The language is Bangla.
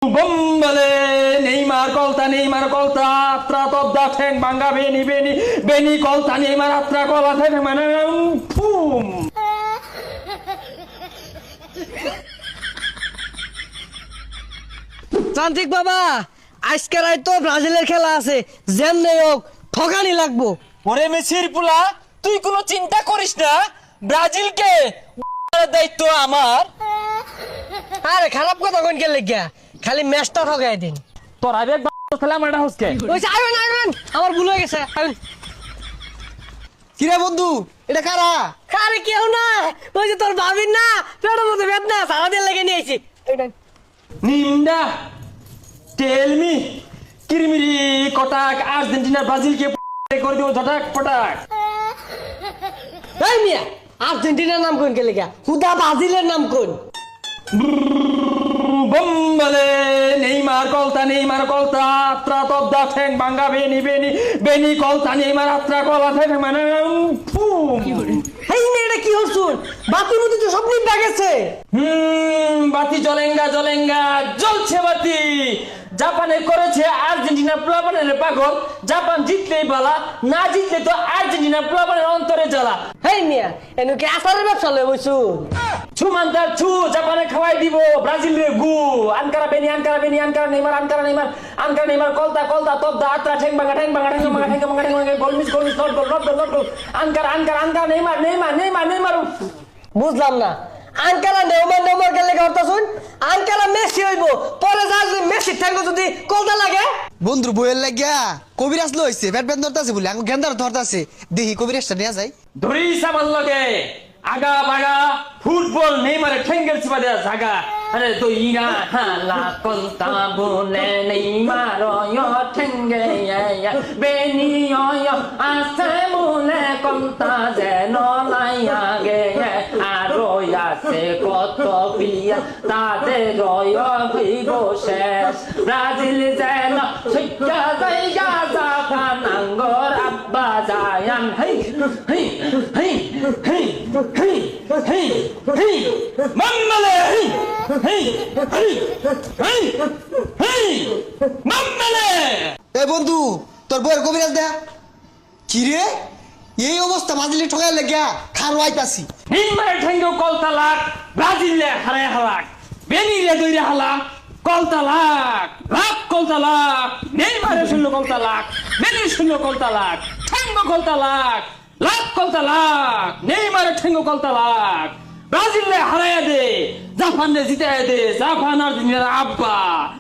Bombale, Neymar Colta, Atra top da tank, Banga Beni Colta, Neymar Atra Cola, Tank, boom. তান্ত্রিক বাবা আজকে রাত তো ব্রাজিলের খেলা আছে যেমনে হোক ঠকানি লাগবো। ওরে মেসির পুলা তুই কোনো চিন্তা করিস না, ব্রাজিলকে দায়িত্ব আমার। আরে খারাপ কথা কোন কে লাগিয়া খালি ম্যাচটা ঠকাই দিন। তোর আগে খেলা আমার এটা হচ্ছে ওই আইবেন আমার ভুল হয়ে গেছে। কিরে বন্ধু এটা কারা? আরে কেউ না, ওই যে তোর ভাবির না পেটের মধ্যে বেদনা সারাদিন লেগে নিয়েছি। Ninda, tell me, Kirimiri, Kotak, Argentina, Brazil ke করে দিব ঝটাক পটাক। এই মিয়া আর্জেন্টিনার নাম কোন কে লাগিয়া হুদা ব্রাজিলের নাম কোন? Bombale, Neymar Colta, Atra top da tank, Banga Beni Colta, Neymar Atra Cola, boom. এই নে এটা কি হচ্ছুন বাতির মধ্যে তো সব নিভা গেছে। বাতি জ্বলেঙ্গা জ্বলছে বাতি। জাপানে করেছে আর্জেন্টিনা প্লাবনের পাগল, জাপান জিতলেই বালা, না জিতলে তো আর্জেন্টিনা প্লাবনের অন্তরে জ্বালা। হেই মিয়া এনু কি আসারের ব্যবসা লয়ে বইছুন? ছুমান্তার ছু জাপানে খাওয়াই দিব ব্রাজিলের গু। আনকারা নেইমার কলতা তপ দা আত্রা ঠেং ভাঙা গোল মিস নট গোল আনকারা নেইমার। বুঝলাম না আঙ্কারা নেউমার গেলে কথা শুন আঙ্কারা মেসি হইব পরে যা যদি মেসি ঠ্যাঙ্গো যদি কলতা লাগে। বন্ধুর বইয়ের লাগিয়া কবিরাজ লইছে ব্যাট ধরতাছে বলে আঙ্গু গেন্দার ধরতাছে দেখি কবিরাজটা নিয়ে যায়। ধরিস আমার লগে আগা বাগা ফুটবল নেইমারে ঠেঙ্গেল চিপা দেয়া জাগা। আরে দইরা হালা কলতা বলে নেইমার ঠেঙ্গে বেনি আসে বলে কলতা যেন নাই আগে আরো আছে কত পিয়া তাদের হইব শেষ। ব্রাজিল যেন শিক্ষা জায়গা জাপান আঙ্গর আব্বা জায়ান Mamale! Mamale! এ বন্ধু তোর বইয়ের কবিরাজ দে কি রে এই অবস্থা ব্রাজিলে ঠকাই লাগিয়া খার ওয়াইতাছি। নিম্মারে ঠেঙ্গো কলতালাক ব্রাজিলে হারায় হালাক বেনিরে দইরে হালা কলতালাক লাখ কলতালাক নেইমারে শূন্য কলতালাক বেনি শূন্য কলতালাক ঠেঙ্গো কলতালাক লাখ কলতালাক নেইমারে ঠেঙ্গো কলতালাক ব্রাজিলে হারায় দে জাপানে জিতে দে জাপান আর্জেন্টিনার আব্বা।